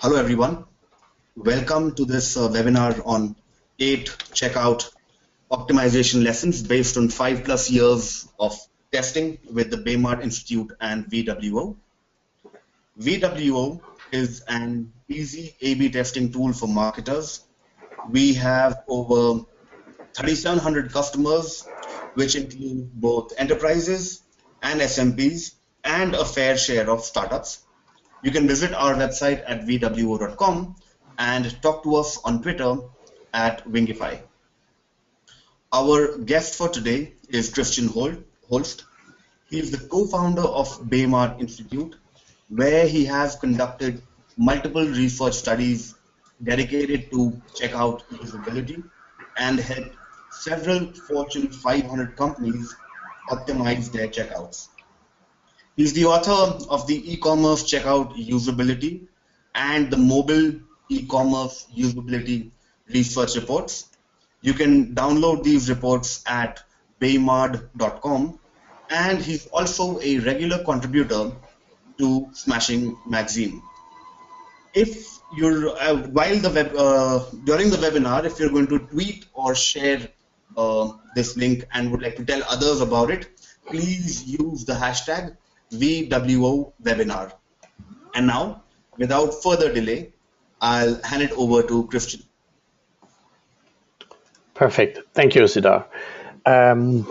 Hello everyone, welcome to this webinar on 8 checkout optimization lessons based on 5+ years of testing with the Baymard Institute and VWO. VWO is an easy A/B testing tool for marketers. We have over 3,700 customers, which include both enterprises and SMBs and a fair share of startups. You can visit our website at vwo.com and talk to us on Twitter at Wingify. Our guest for today is Christian Holst. He is the co-founder of Baymard Institute, where he has conducted multiple research studies dedicated to checkout usability and helped several Fortune 500 companies optimize their checkouts. He's the author of the eCommerce checkout usability and the mobile eCommerce usability research reports. You can download these reports at baymard.com, and he's also a regular contributor to Smashing Magazine. If you're during the webinar, if you're going to tweet or share this link and would like to tell others about it, please use the hashtag VWO webinar. And now, without further delay, I'll hand it over to Christian. Perfect. Thank you, Siddhar.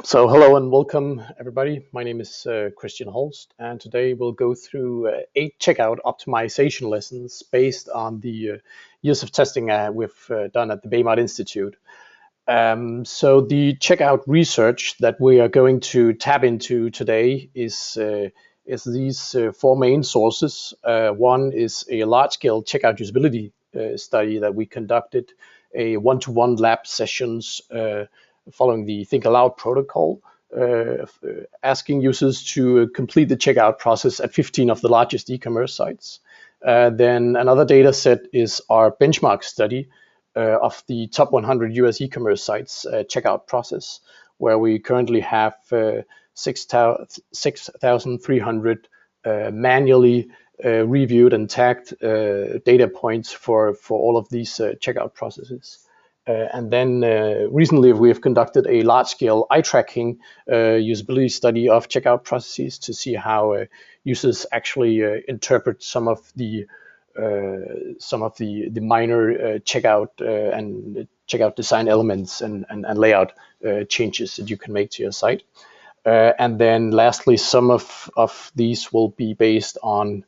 So hello and welcome, everybody. My name is Christian Holst, and today we'll go through 8 checkout optimization lessons based on the years of testing we've done at the Baymard Institute. So the checkout research that we are going to tap into today is these 4 main sources. One is a large-scale checkout usability study that we conducted, a one-to-one lab sessions following the Think Aloud protocol, asking users to complete the checkout process at 15 of the largest e-commerce sites. Then another data set is our benchmark study of the top 100 US e-commerce sites checkout process, where we currently have 6,300 manually reviewed and tagged data points for all of these checkout processes. And then recently we have conducted a large-scale eye tracking usability study of checkout processes to see how users actually interpret some of the minor checkout and checkout design elements and layout changes that you can make to your site. And then lastly, some of these will be based on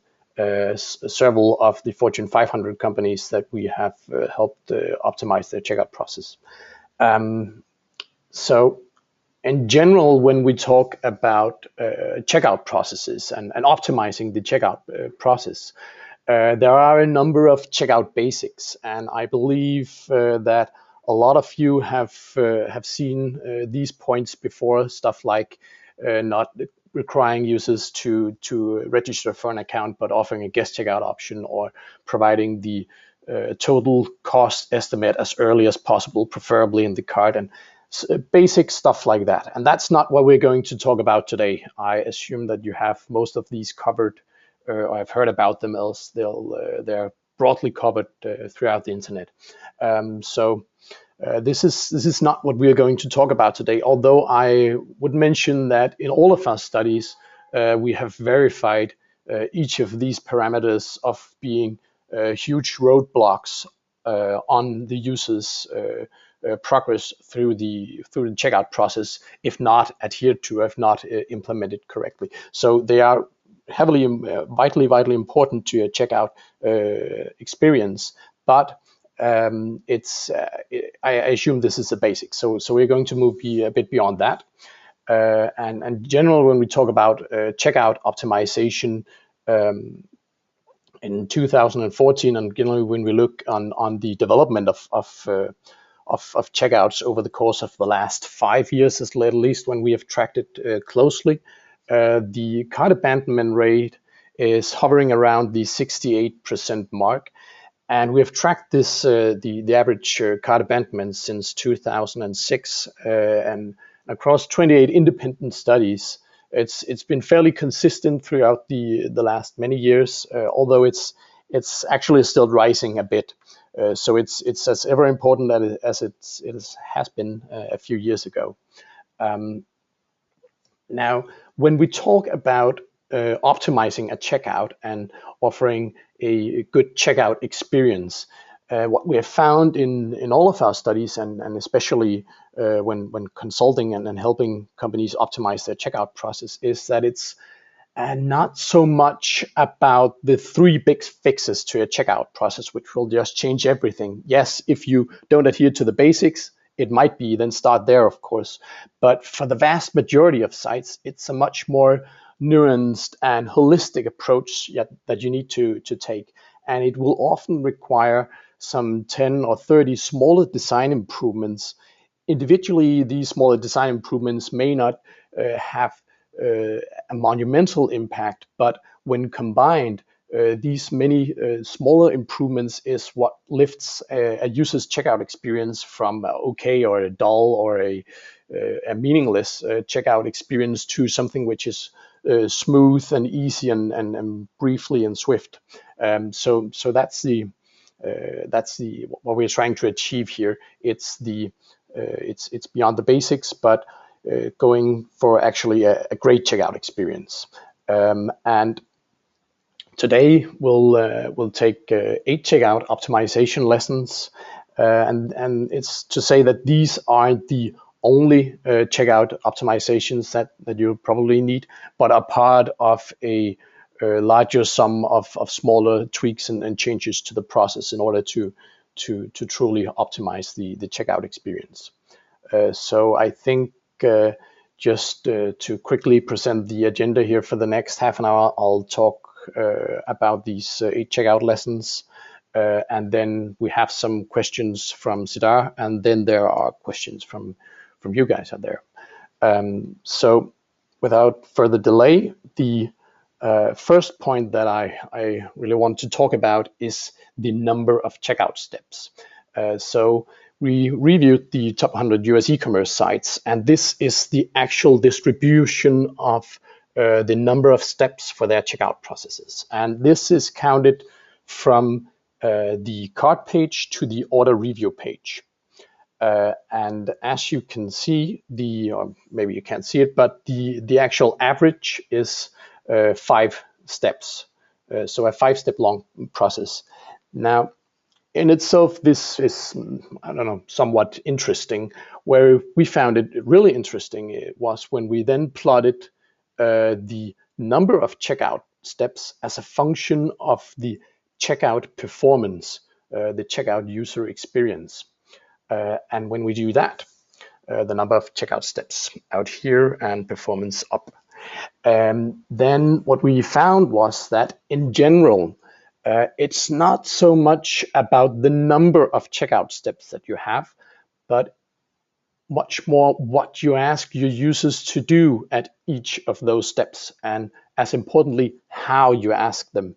several of the Fortune 500 companies that we have helped optimize their checkout process. So in general, when we talk about checkout processes and optimizing the checkout process, there are a number of checkout basics, and I believe that a lot of you have seen these points before, stuff like not requiring users to register for an account, but offering a guest checkout option, or providing the total cost estimate as early as possible, preferably in the cart, and basic stuff like that. And that's not what we're going to talk about today. I assume that you have most of these covered, or I've heard about them, else they're broadly covered throughout the internet. So this is not what we are going to talk about today, although I would mention that in all of our studies, we have verified each of these parameters of being huge roadblocks on the user's progress through the checkout process, if not adhered to, if not implemented correctly. So they are heavily, vitally important to your checkout experience, but I assume this is the basics. So we're going to move a bit beyond that. And in general, when we talk about checkout optimization in 2014, and generally when we look on the development of checkouts over the course of the last 5 years, at least when we have tracked it closely, the cart abandonment rate is hovering around the 68% mark. And we have tracked this, the average cart abandonment since 2006, and across 28 independent studies. It's been fairly consistent throughout the last many years, although it's it's actually still rising a bit. So it's as ever important as it has been a few years ago. Now, when we talk about optimizing a checkout and offering a good checkout experience, what we have found in all of our studies, and especially when consulting and helping companies optimize their checkout process, is that it's not so much about the three big fixes to a checkout process, which will just change everything. Yes, if you don't adhere to the basics, it might be, then start there, of course. But for the vast majority of sites, it's a much more nuanced and holistic approach that you need to take. And it will often require some 10 or 30 smaller design improvements. Individually, these smaller design improvements may not have a monumental impact, but when combined, these many smaller improvements is what lifts a user's checkout experience from okay or a dull or a meaningless checkout experience to something which is smooth and easy and briefly and swift. So that's the what we're trying to achieve here. It's beyond the basics, but going for actually a great checkout experience. And today we'll take 8 checkout optimization lessons, and it's to say that these aren't the only checkout optimizations that you probably need, but are part of a larger sum of smaller tweaks and changes to the process in order to truly optimize the checkout experience. So I think just to quickly present the agenda here for the next half an hour, I'll talk about these 8 checkout lessons, and then we have some questions from Sidar, and then there are questions from you guys out there. So without further delay, the first point that I really want to talk about is the number of checkout steps. So we reviewed the top 100 US e-commerce sites, and this is the actual distribution of the number of steps for their checkout processes. And this is counted from the cart page to the order review page. And as you can see, or maybe you can't see it, but the actual average is 5 steps. So a 5-step long process. Now, in itself, this is, I don't know, somewhat interesting. Where we found it really interesting was when we then plotted the number of checkout steps as a function of the checkout performance, the checkout user experience. And when we do that, the number of checkout steps out here and performance up. Then what we found was that in general, it's not so much about the number of checkout steps that you have, but much more what you ask your users to do at each of those steps, and as importantly, how you ask them.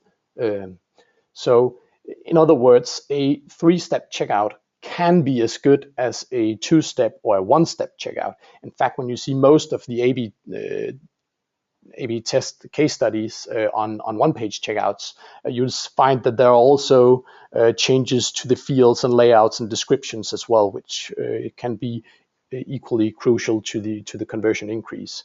So in other words, a 3-step checkout can be as good as a 2-step or a 1-step checkout. In fact, when you see most of the A/B test case studies on one-page checkouts, you'll find that there are also changes to the fields and layouts and descriptions as well, which can be equally crucial to the conversion increase.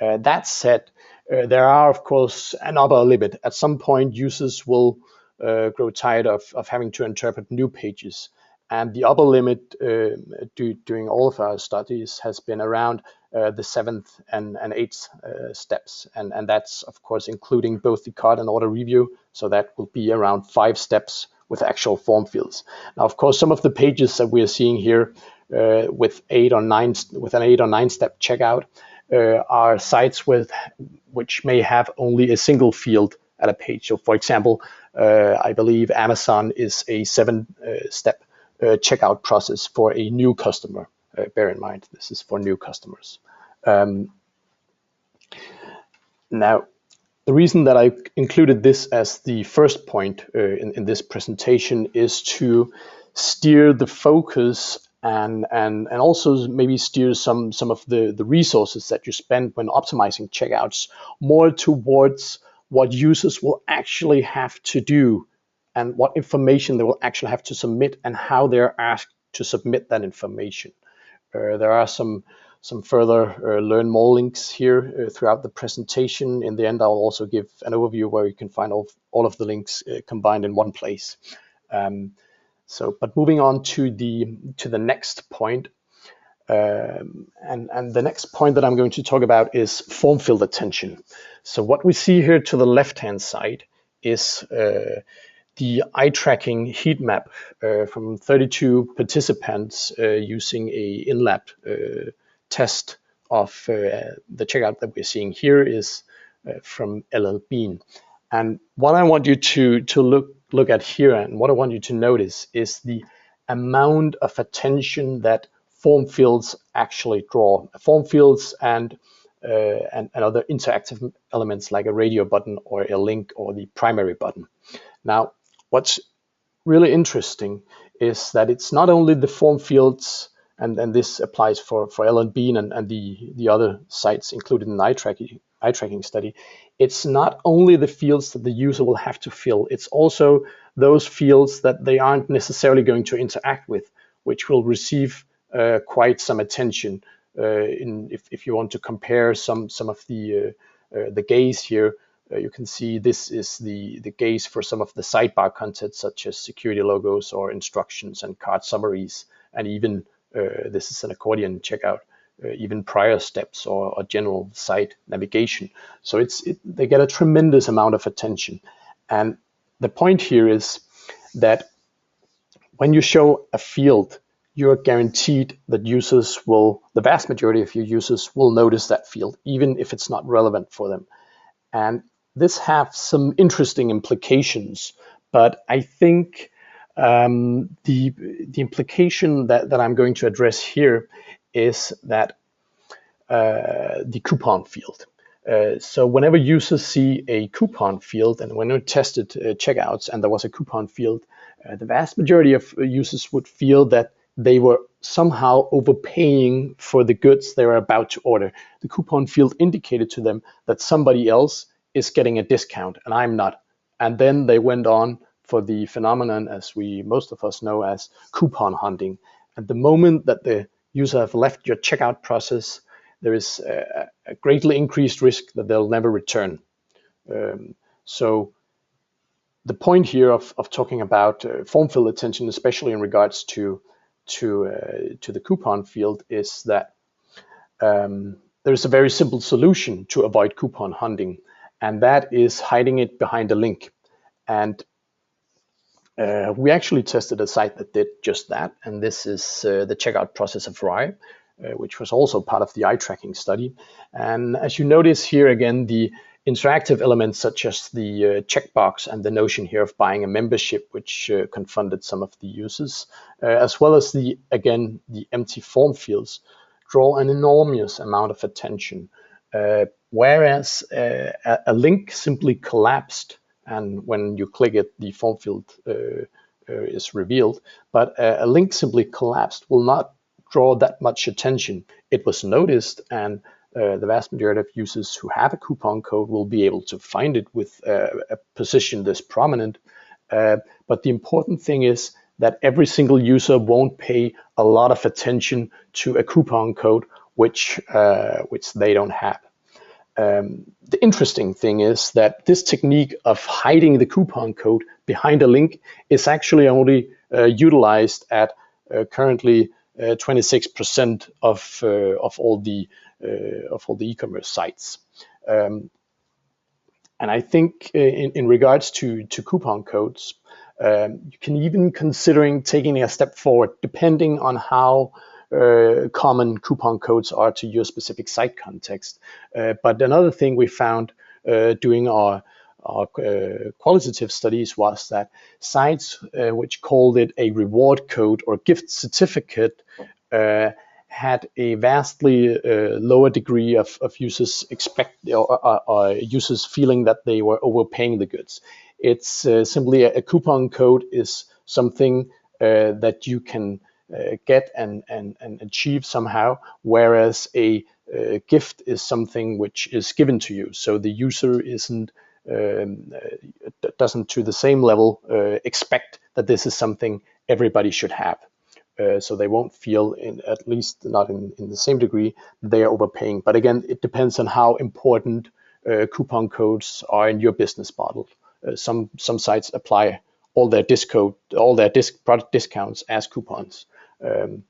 That said, there are of course an upper limit. At some point, users will grow tired of having to interpret new pages. And the upper limit during all of our studies has been around the 7th and 8th steps. And that's, of course, including both the cart and order review. So that will be around 5 steps with actual form fields. Now, of course, some of the pages that we are seeing here with an 8 or 9 step checkout are sites which may have only a single field at a page. So, for example, I believe Amazon is a 7-step checkout process for a new customer. Bear in mind, this is for new customers. Now, the reason that I included this as the first point in this presentation is to steer the focus and also maybe steer some of the resources that you spend when optimizing checkouts more towards what users will actually have to do and what information they will actually have to submit and how they're asked to submit that information. There are some further learn more links here throughout the presentation. In the end, I'll also give an overview where you can find all of the links combined in one place. But moving on to the next point, and the next point that I'm going to talk about is form field attention. So what we see here to the left-hand side is the eye tracking heat map from 32 participants using a in-lab test of the checkout that we're seeing here is from LL Bean. And what I want you to look at here, and what I want you to notice, is the amount of attention that form fields actually draw. Form fields and other interactive elements like a radio button or a link or the primary button. Now, what's really interesting is that it's not only the form fields, and this applies for Ellen Bean and the other sites included in the eye tracking study. It's not only the fields that the user will have to fill, it's also those fields that they aren't necessarily going to interact with, which will receive quite some attention. If you want to compare some of the gaze here, you can see this is the gaze for some of the sidebar content, such as security logos or instructions and card summaries, and even this is an accordion checkout, even prior steps or general site navigation. So they get a tremendous amount of attention. And the point here is that when you show a field, you're guaranteed that the vast majority of your users will notice that field, even if it's not relevant for them. And this has some interesting implications, but I think the implication that I'm going to address here is that the coupon field. So whenever users see a coupon field, and when we tested checkouts and there was a coupon field, the vast majority of users would feel that they were somehow overpaying for the goods they were about to order. The coupon field indicated to them that somebody else is getting a discount and I'm not. And then they went on for the phenomenon, as most of us know as coupon hunting. At the moment that the user have left your checkout process, there is a greatly increased risk that they'll never return. So the point here of talking about form field attention, especially in regards to the coupon field, is that there's a very simple solution to avoid coupon hunting, and that is hiding it behind a link. And we actually tested a site that did just that, and this is the checkout process of Rye, which was also part of the eye tracking study. And as you notice here again, the interactive elements such as the checkbox and the notion here of buying a membership, which confronted some of the users, as well as the empty form fields, draw an enormous amount of attention. Whereas a link simply collapsed, and when you click it, the form field is revealed, but a link simply collapsed will not draw that much attention. It was noticed, and the vast majority of users who have a coupon code will be able to find it with a position this prominent. But the important thing is that every single user won't pay a lot of attention to a coupon code which they don't have. The interesting thing is that this technique of hiding the coupon code behind a link is actually only utilized at currently 26% of all the e-commerce sites. And I think in regards to coupon codes, you can even considering taking a step forward, depending on how common coupon codes are to your specific site context. But another thing we found doing our qualitative studies was that sites which called it a reward code or gift certificate had a vastly lower degree of users or users feeling that they were overpaying the goods. It's simply a coupon code is something that you can get and achieve somehow, whereas a gift is something which is given to you. So the user isn't doesn't to the same level expect that this is something everybody should have. So they won't feel, at least not in the same degree, they are overpaying. But again, it depends on how important coupon codes are in your business model. Some sites apply all their product discounts as coupons, and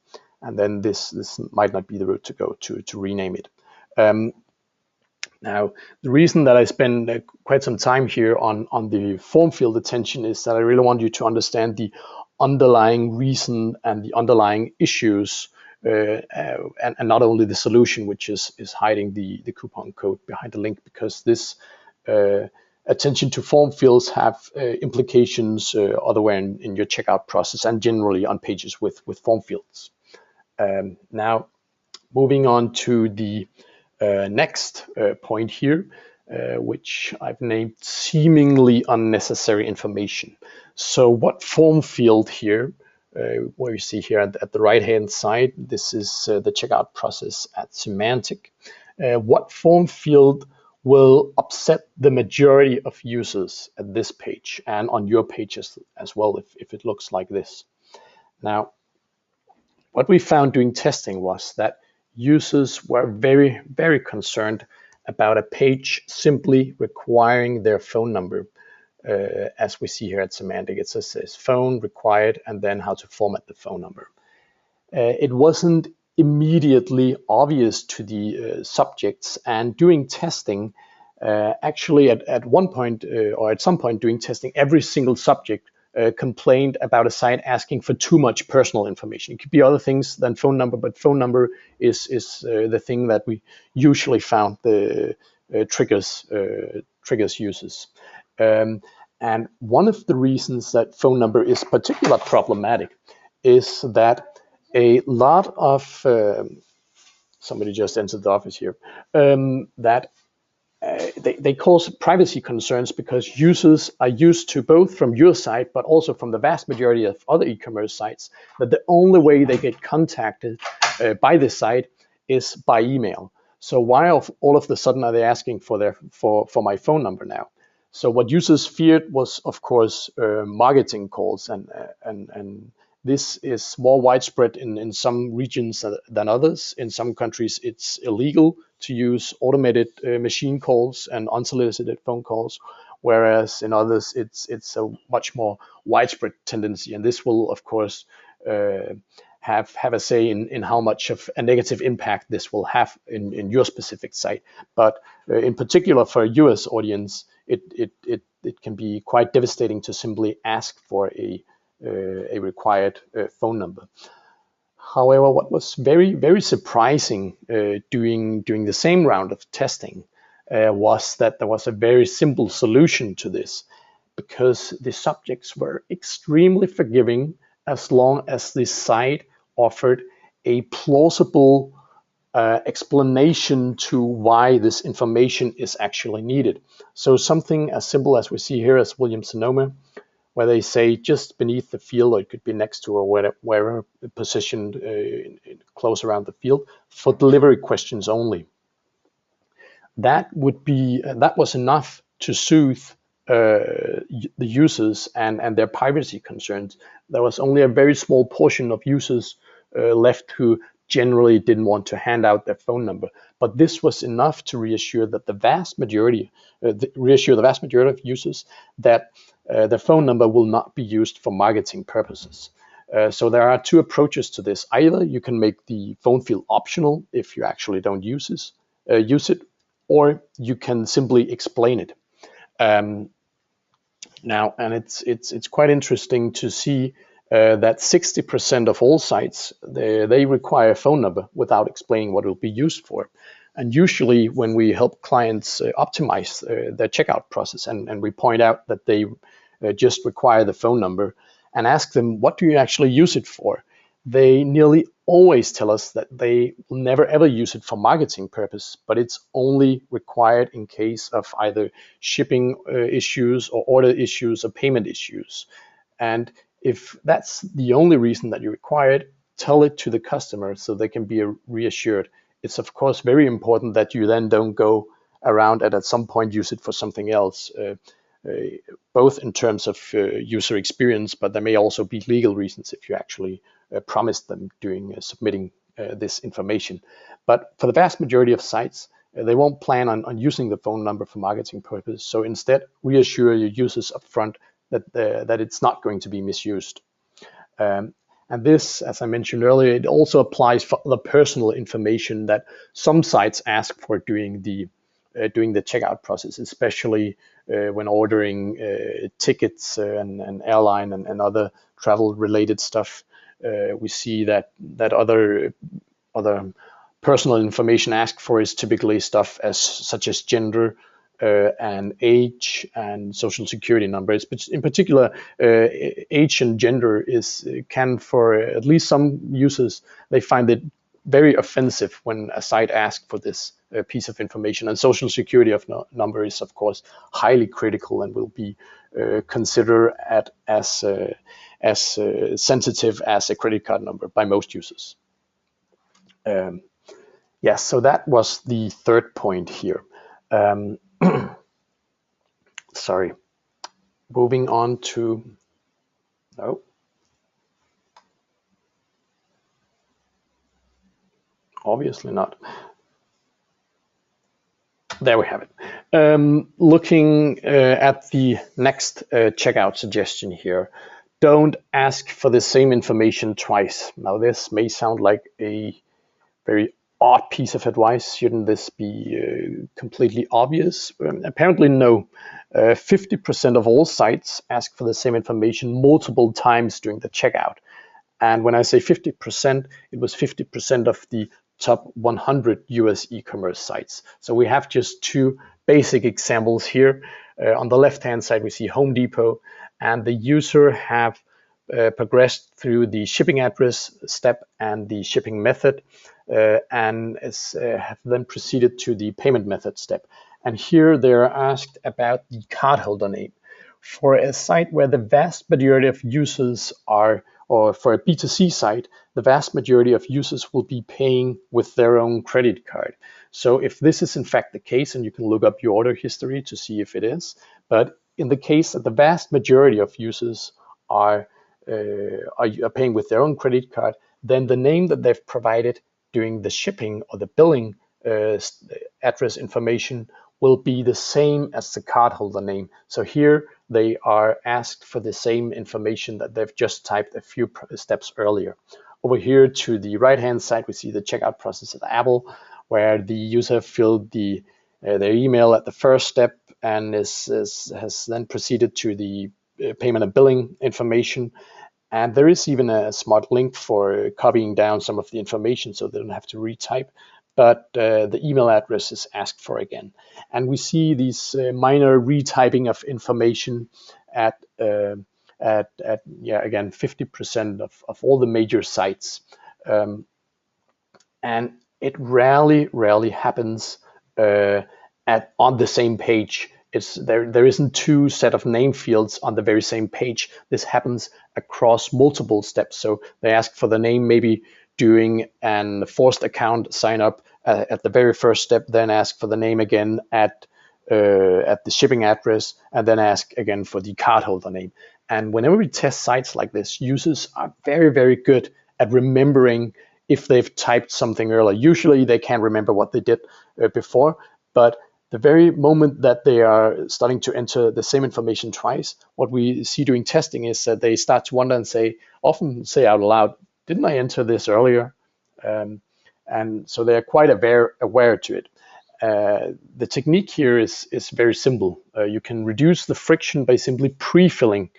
then this might not be the route to go to rename it. Now, the reason that I spend quite some time here on the form field attention is that I really want you to understand the underlying reason and the underlying issues, and not only the solution, which is hiding the coupon code behind the link, because this attention to form fields have implications otherwhere in your checkout process and generally on pages with form fields. Now, moving on to the next point here, which I've named seemingly unnecessary information. So what form field here, where you see here at the right hand side, this is the checkout process at Semantic. What form field will upset the majority of users at this page and on your pages as well if it looks like this? Now, what we found doing testing was that users were very, very concerned about a page simply requiring their phone number. As we see here at Semantic, it says phone required and then how to format the phone number. It wasn't immediately obvious to the subjects, and doing testing, actually at one point or at some point doing testing, every single subject complained about a site asking for too much personal information. It could be other things than phone number, but phone number is the thing that we usually found the triggers users. And one of the reasons that phone number is particularly problematic is that a lot of somebody just entered the office here, that they cause privacy concerns because users are used to, both from your site but also from the vast majority of other e-commerce sites, that the only way they get contacted by the site is by email. So why all of a sudden are they asking for my phone number now? So what users feared was, of course, marketing calls, and this is more widespread in some regions than others. In some countries, it's illegal to use automated machine calls and unsolicited phone calls, whereas in others, it's a much more widespread tendency. And this will, of course, have a say in how much of a negative impact this will have in your specific site. But in particular for a US audience, it can be quite devastating to simply ask for a required phone number. However, what was very, very surprising during the same round of testing was that there was a very simple solution to this, because the subjects were extremely forgiving as long as the site offered a plausible explanation to why this information is actually needed. So something as simple as we see here as Williams-Sonoma, where they say just beneath the field, or it could be next to, or wherever positioned close around the field, for delivery questions only. That was enough to soothe the users and their privacy concerns. There was only a very small portion of users left who generally didn't want to hand out their phone number, but this was enough to reassure that the vast majority of users that their phone number will not be used for marketing purposes. So there are two approaches to this. Either you can make the phone field optional if you actually don't use it, or you can simply explain it. Now, and it's quite interesting to see that 60% of all sites, they require a phone number without explaining what it will be used for. And usually when we help clients optimize their checkout process, and we point out that they just require the phone number and ask them, what do you actually use it for? They nearly always tell us that they will never ever use it for marketing purpose, but it's only required in case of either shipping issues or order issues or payment issues. And if that's the only reason that you require it, tell it to the customer so they can be reassured. It's of course very important that you then don't go around and at some point use it for something else, both in terms of user experience, but there may also be legal reasons if you actually promised them during submitting this information. But for the vast majority of sites, they won't plan on using the phone number for marketing purposes. So instead, reassure your users upfront that it's not going to be misused. And this, as I mentioned earlier, it also applies for the personal information that some sites ask for during the checkout process, especially when ordering tickets and airline and other travel-related stuff. We see that other personal information asked for is typically stuff such as gender, and age and social security numbers. But in particular, age and gender can, for at least some users, they find it very offensive when a site asks for this piece of information. And social security number is, of course, highly critical and will be considered as sensitive as a credit card number by most users. Yes, so that was the third point here. Sorry, moving on to, no. Obviously not. There we have it. Looking at the next checkout suggestion here, don't ask for the same information twice. Now this may sound like a very odd piece of advice. Shouldn't this be completely obvious? Apparently no. 50% of all sites ask for the same information multiple times during the checkout. And when I say 50%, it was 50% of the top 100 US e-commerce sites. So we have just two basic examples here. On the left-hand side, we see Home Depot, and the user have progressed through the shipping address step and the shipping method, and have then proceeded to the payment method step. And here they are asked about the cardholder name. For a site where the vast majority of users are, or for a B2C site, the vast majority of users will be paying with their own credit card. So if this is in fact the case, and you can look up your order history to see if it is, but in the case that the vast majority of users are paying with their own credit card, then the name that they've provided during the shipping or the billing address information will be the same as the cardholder name. So here they are asked for the same information that they've just typed a few steps earlier. Over here to the right-hand side, we see the checkout process at Apple, where the user filled their email at the first step and has then proceeded to the payment and billing information. And there is even a smart link for copying down some of the information so they don't have to retype. But the email address is asked for again. And we see these minor retyping of information at again 50% of all the major sites. And it rarely happens on the same page. There isn't two set of name fields on the very same page. This happens across multiple steps. So they ask for the name maybe doing an forced account sign up at the very first step, then ask for the name again at the shipping address, and then ask again for the cardholder name. And whenever we test sites like this, users are very good at remembering if they've typed something earlier. Usually they can't remember what they did before, but the very moment that they are starting to enter the same information twice, what we see during testing is that they start to wonder and often say out loud, didn't I enter this earlier? And so they're quite aware to it. The technique here is very simple. You can reduce the friction by simply pre-filling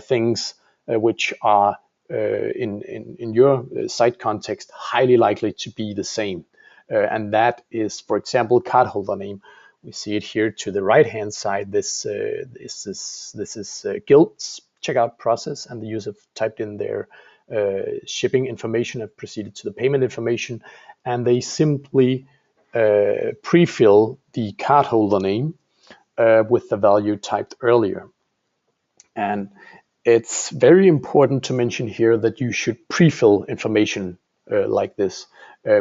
things which are in your site context highly likely to be the same. And that is, for example, cardholder name. We see it here to the right-hand side. This is Guild's checkout process, and the user typed in their shipping information and proceeded to the payment information, and they simply pre-fill the cardholder name with the value typed earlier. And it's very important to mention here that you should pre-fill information like this,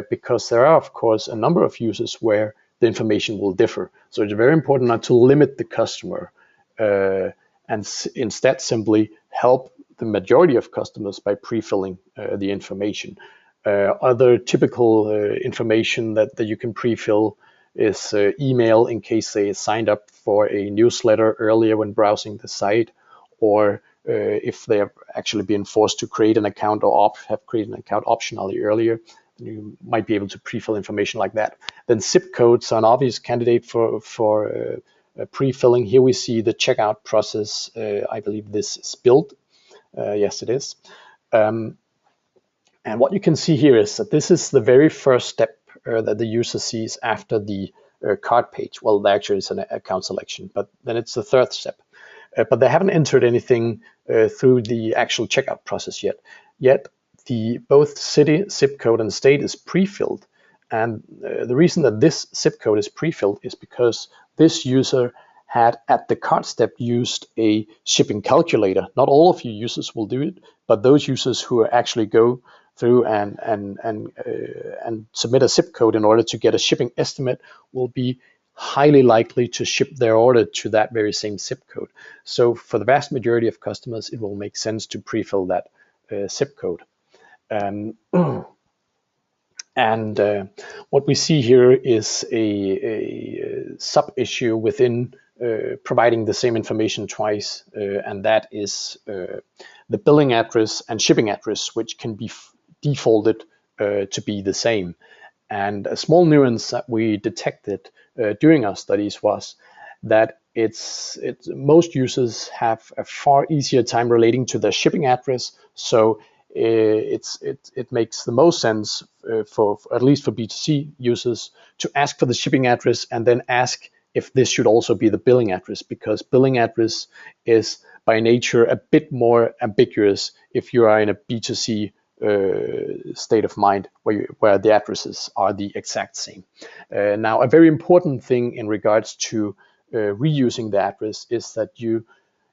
because there are, of course, a number of users where the information will differ. So it's very important not to limit the customer and instead simply help the majority of customers by pre-filling the information. Other typical information that you can pre-fill is email in case they signed up for a newsletter earlier when browsing the site, or if they have actually been forced to create an account or have created an account optionally earlier, you might be able to pre-fill information like that. Then zip codes are an obvious candidate for pre-filling. Here we see the checkout process. I believe this is built. Yes, it is. And what you can see here is that this is the very first step that the user sees after the cart page. Well, actually it's an account selection, but then it's the third step. But they haven't entered anything through the actual checkout process yet. Yet both city, zip code, and state is pre-filled. And the reason that this zip code is pre-filled is because this user had at the cart step used a shipping calculator. Not all of you users will do it, but those users who actually go through and submit a zip code in order to get a shipping estimate will be highly likely to ship their order to that very same zip code. So for the vast majority of customers, it will make sense to pre-fill that zip code. What we see here is a sub-issue within providing the same information twice, and that is the billing address and shipping address, which can be defaulted to be the same. And a small nuance that we detected during our studies was that most users have a far easier time relating to their shipping address. So it makes the most sense for at least for B2C users to ask for the shipping address and then ask if this should also be the billing address, because billing address is by nature a bit more ambiguous if you are in a B2C state of mind where the addresses are the exact same. Now, a very important thing in regards to reusing the address is that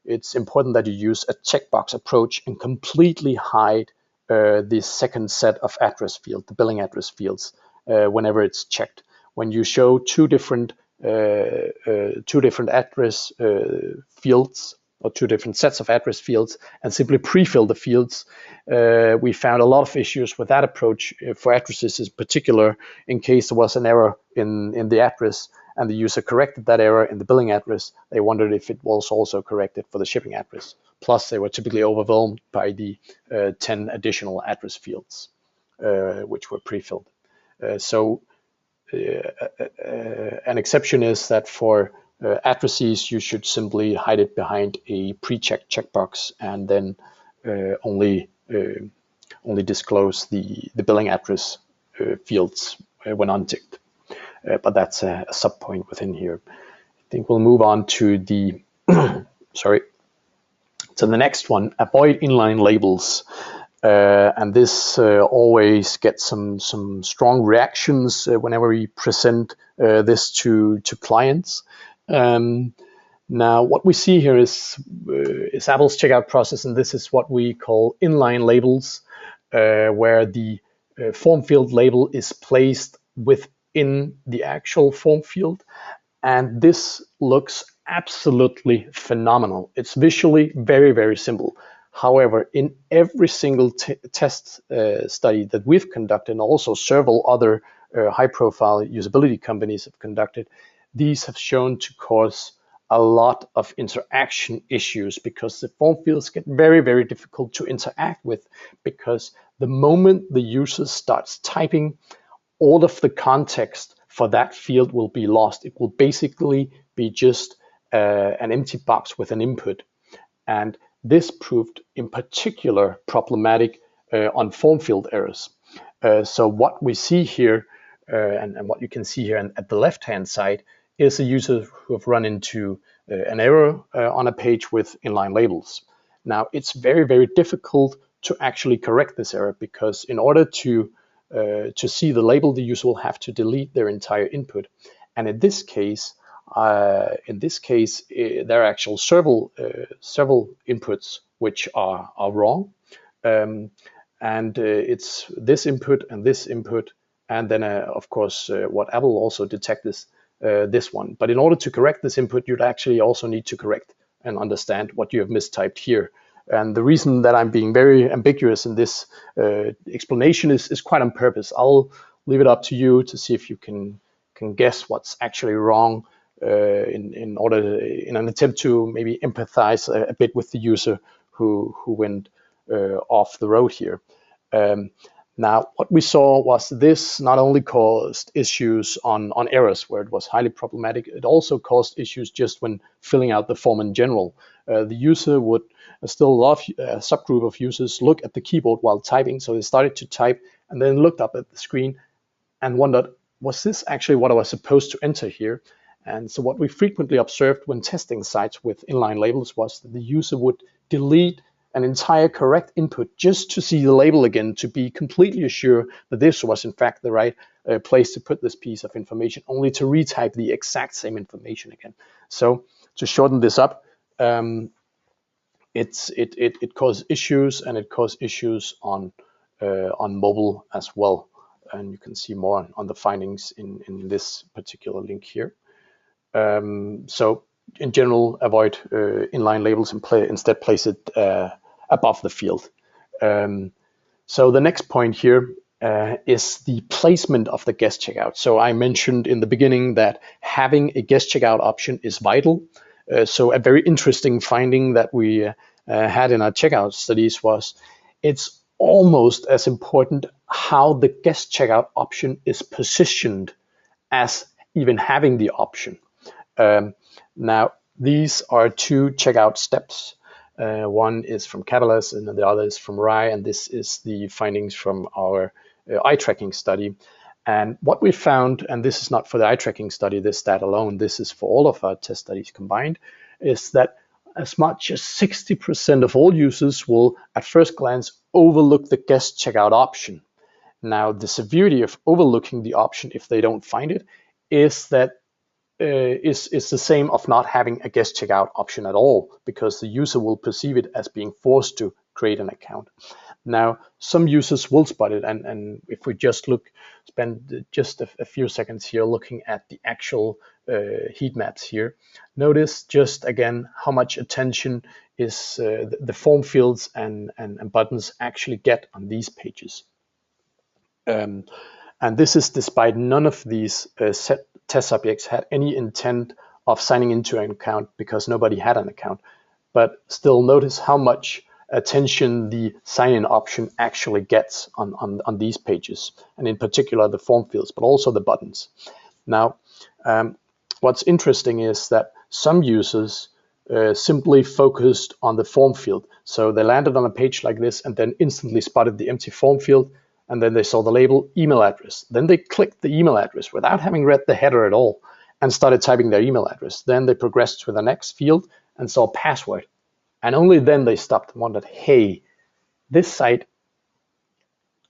it's important that you use a checkbox approach and completely hide the second set of address field, the billing address fields, whenever it's checked. When you show two different address fields or two different sets of address fields and simply pre-fill the fields, we found a lot of issues with that approach for addresses in particular. In case there was an error in the address and the user corrected that error in the billing address, they wondered if it was also corrected for the shipping address. Plus, they were typically overwhelmed by the 10 additional address fields, which were pre-filled. An exception is that for addresses, you should simply hide it behind a pre-checked checkbox and then only disclose the billing address fields when unticked. But that's a sub point within here. I think we'll move on to the to the next one. Avoid inline labels. And this always gets some strong reactions whenever we present this to clients. Now, what we see here is Apple's checkout process, and this is what we call inline labels, where the form field label is placed within the actual form field, and this looks absolutely phenomenal. It's visually very, very simple. However, in every single test study that we've conducted, and also several other high-profile usability companies have conducted, these have shown to cause a lot of interaction issues because the form fields get very, very difficult to interact with, because the moment the user starts typing, all of the context for that field will be lost. It will basically be just an empty box with an input. And this proved in particular problematic on form field errors. So what we see here, and what you can see here at the left-hand side, is a user who have run into an error on a page with inline labels. Now, it's very, very difficult to actually correct this error, because in order to see the label, the user will have to delete their entire input. And in this case, there are actual several inputs which are wrong, and it's this input and this input, and then of course what Apple also detected this one. But in order to correct this input, you'd actually also need to correct and understand what you have mistyped here. And the reason that I'm being very ambiguous in this explanation is quite on purpose. I'll leave it up to you to see if you can guess what's actually wrong in an attempt to maybe empathize a bit with the user who went off the road here. Now, what we saw was this not only caused issues on errors where it was highly problematic, it also caused issues just when filling out the form in general. The user would, still a subgroup of users, look at the keyboard while typing. So they started to type and then looked up at the screen and wondered, was this actually what I was supposed to enter here? And so what we frequently observed when testing sites with inline labels was that the user would delete an entire correct input just to see the label again, to be completely sure that this was in fact the right place to put this piece of information, only to retype the exact same information again. So to shorten this up, it caused issues, and it caused issues on mobile as well. And you can see more on the findings in this particular link here. So in general, avoid inline labels and instead place it above the field. So the next point here is the placement of the guest checkout. So I mentioned in the beginning that having a guest checkout option is vital. So a very interesting finding that we had in our checkout studies was it's almost as important how the guest checkout option is positioned as even having the option. Now, these are two checkout steps. One is from Catalyst and the other is from RAI, and this is the findings from our eye tracking study. And what we found, and this is not for the eye tracking study, this stat alone, this is for all of our test studies combined, is that as much as 60% of all users will at first glance overlook the guest checkout option. Now, the severity of overlooking the option if they don't find it is that is the same of not having a guest checkout option at all, because the user will perceive it as being forced to create an account. Now, some users will spot it, and if we just spend just a few seconds here looking at the actual heat maps here, notice just again how much attention is the form fields and buttons actually get on these pages. And this is despite none of these test subjects had any intent of signing into an account, because nobody had an account. But still, notice how much attention the sign-in option actually gets on these pages, and in particular the form fields, but also the buttons. Now, what's interesting is that some users simply focused on the form field. So they landed on a page like this and then instantly spotted the empty form field, and then they saw the label email address. Then they clicked the email address without having read the header at all and started typing their email address. Then they progressed to the next field and saw password. And only then they stopped and wondered, hey, this site,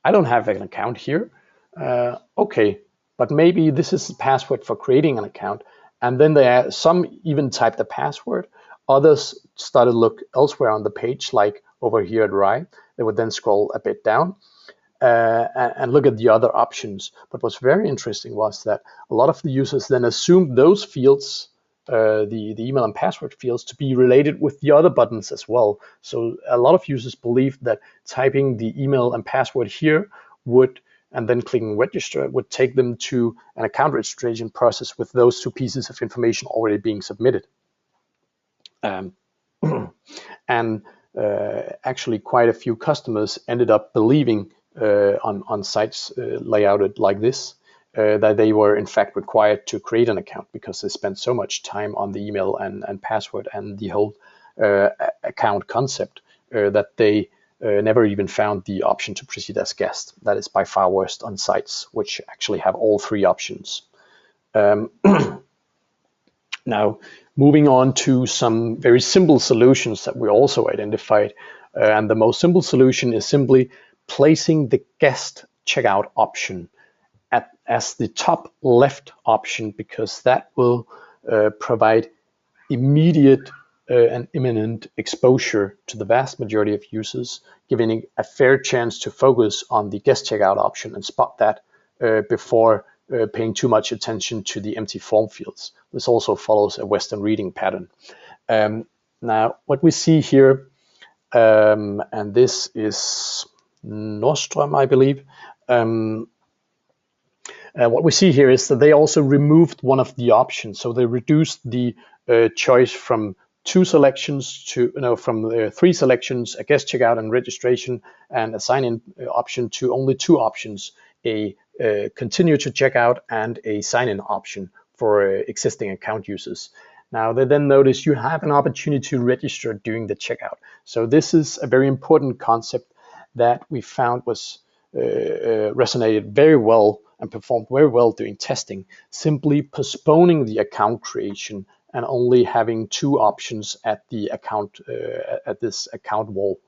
I don't have an account here. Okay, but maybe this is the password for creating an account. And then some even typed the password. Others started to look elsewhere on the page, like over here at RAI. They would then scroll a bit down and look at the other options. But what's very interesting was that a lot of the users then assumed those fields, the email and password fields, to be related with the other buttons as well. So a lot of users believed that typing the email and password here and then clicking register would take them to an account registration process with those two pieces of information already being submitted. And actually quite a few customers ended up believing on sites layouted like this, that they were in fact required to create an account, because they spent so much time on the email and password and the whole account concept that they never even found the option to proceed as guest. That is by far worst on sites which actually have all three options. Now, moving on to some very simple solutions that we also identified. And the most simple solution is simply placing the guest checkout option as the top left option, because that will provide immediate and imminent exposure to the vast majority of users, giving a fair chance to focus on the guest checkout option and spot that before paying too much attention to the empty form fields. This also follows a Western reading pattern. Now, what we see here, and this is Nordstrom, I believe. What we see here is that they also removed one of the options. So they reduced the choice from two selections to, from three selections, a guest checkout and registration, and a sign-in option, to only two options, a continue to checkout and a sign-in option for existing account users. Now they then notice you have an opportunity to register during the checkout. So this is a very important concept that we found was resonated very well and performed very well during testing. Simply postponing the account creation and only having two options at the account at this account wall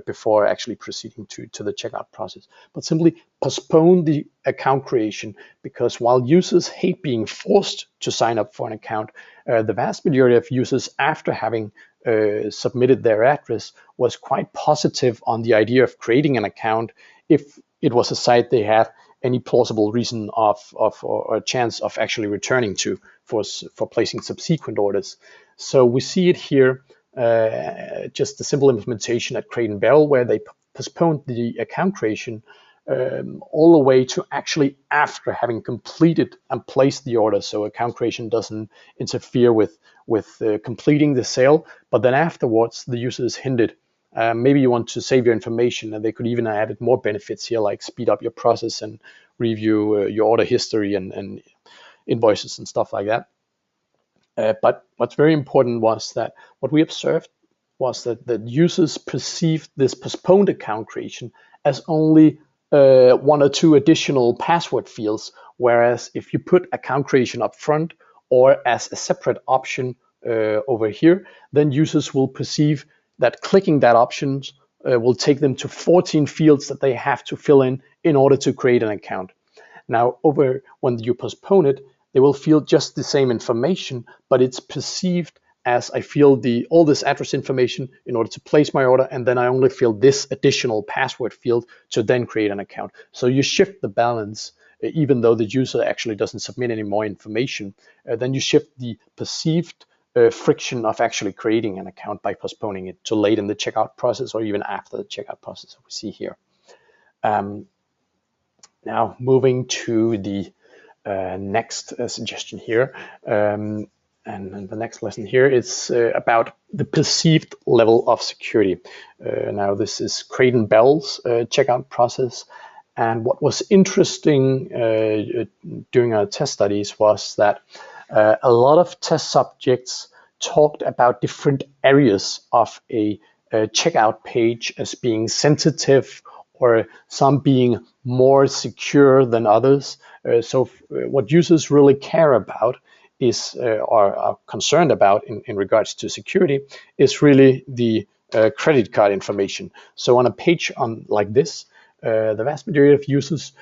before actually proceeding to the checkout process. But simply postpone the account creation, because while users hate being forced to sign up for an account, the vast majority of users, after having submitted their address, was quite positive on the idea of creating an account if it was a site they had any plausible reason or a chance of actually returning to for placing subsequent orders. So we see it here, just a simple implementation at Crate and Barrel, where they postponed the account creation all the way to actually after having completed and placed the order. So account creation doesn't interfere with completing the sale, but then afterwards the user is hinted, maybe you want to save your information, and they could even add more benefits here, like speed up your process and review your order history and invoices and stuff like that. But what's very important was that what we observed was that the users perceived this postponed account creation as only one or two additional password fields, whereas if you put account creation up front or as a separate option over here, then users will perceive that clicking that option will take them to 14 fields that they have to fill in order to create an account. Now, when you postpone it, they will feel just the same information, but it's perceived as I fill all this address information in order to place my order, and then I only fill this additional password field to then create an account. So you shift the balance, even though the user actually doesn't submit any more information, then you shift the perceived friction of actually creating an account by postponing it to late in the checkout process or even after the checkout process we see here. Now moving to the next suggestion here, and the next lesson here is about the perceived level of security. Now this is Crate and Barrel's checkout process, and what was interesting during our test studies was that a lot of test subjects talked about different areas of a checkout page as being sensitive, or some being more secure than others. So what users really care about is, or are concerned about in regards to security, is really the credit card information. So on a page like this, the vast majority of users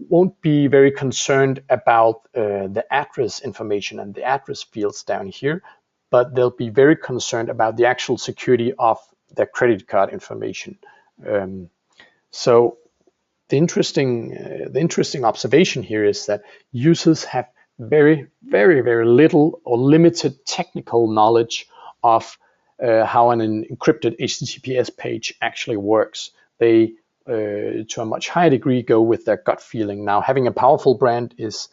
won't be very concerned about the address information and the address fields down here, but they'll be very concerned about the actual security of their credit card information. So the interesting observation here is that users have very, very, very little or limited technical knowledge of how an encrypted HTTPS page actually works. They to a much higher degree go with their gut feeling. Now, having a powerful brand is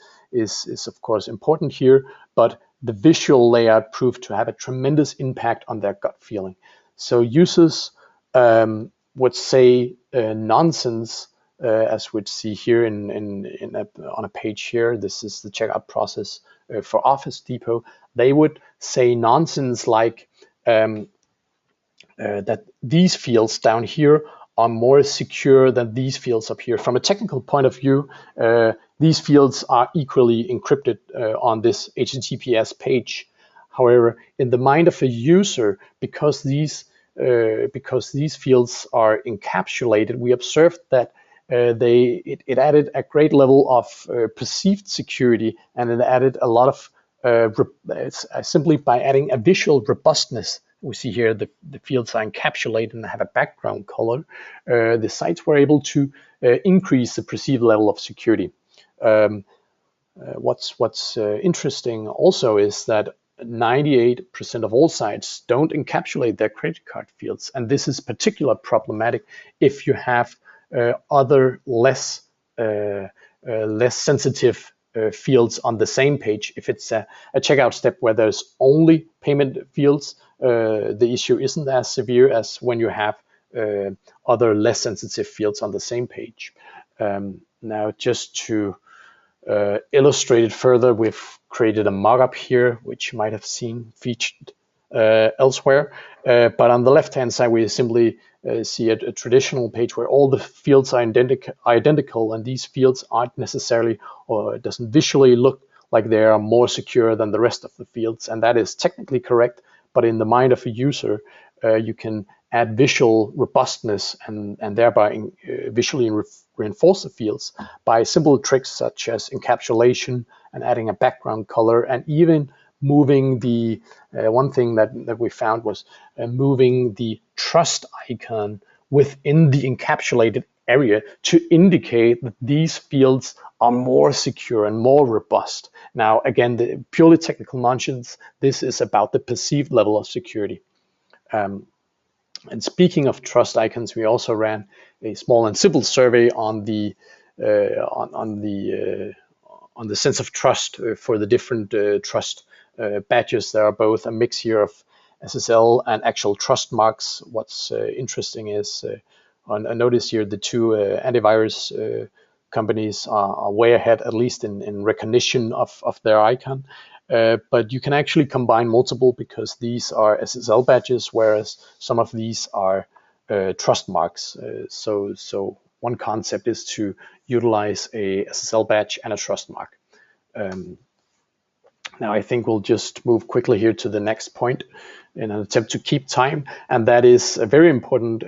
of course important here, but the visual layout proved to have a tremendous impact on their gut feeling. So users would say nonsense, as we'd see here on a page here. This is the checkout process for Office Depot. They would say nonsense like that these fields down here are more secure than these fields up here. From a technical point of view, these fields are equally encrypted on this HTTPS page. However, in the mind of a user, because these fields are encapsulated, we observed that it added a great level of perceived security, and it added a lot of simply by adding a visual robustness. We see here the fields are encapsulated and have a background color. The sites were able to increase the perceived level of security. What's interesting also is that 98% of all sites don't encapsulate their credit card fields, and this is particularly problematic if you have other less sensitive fields on the same page. If it's a checkout step where there's only payment fields, the issue isn't as severe as when you have other less sensitive fields on the same page. Now, just to illustrate it further, we've created a mockup here, which you might have seen featured elsewhere. But on the left-hand side, we simply see a traditional page where all the fields are identical, and these fields aren't necessarily, or it doesn't visually look like they are more secure than the rest of the fields. And that is technically correct, but in the mind of a user, you can add visual robustness and thereby visually reinforce the fields by simple tricks such as encapsulation and adding a background color, and even moving the one thing that we found was moving the trust icon within the encapsulated area to indicate that these fields are more secure and more robust. Now, again, the purely technical nonsense, this is about the perceived level of security. And speaking of trust icons, we also ran a small and simple survey on the sense of trust for the different trust badges. There are both a mix here of SSL and actual trust marks. What's interesting is I notice here the two antivirus companies are way ahead, at least in recognition of their icon. But you can actually combine multiple, because these are SSL badges, whereas some of these are trust marks. So one concept is to utilize a SSL badge and a trust mark. Now I think we'll just move quickly here to the next point in an attempt to keep time, and that is a very important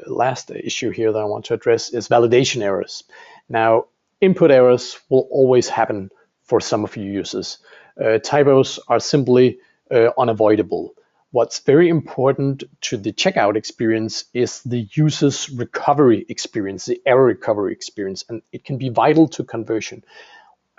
last issue here that I want to address is validation errors. Now, input errors will always happen for some of you users. Typos are simply unavoidable. What's very important to the checkout experience is the user's recovery experience, the error recovery experience, and it can be vital to conversion.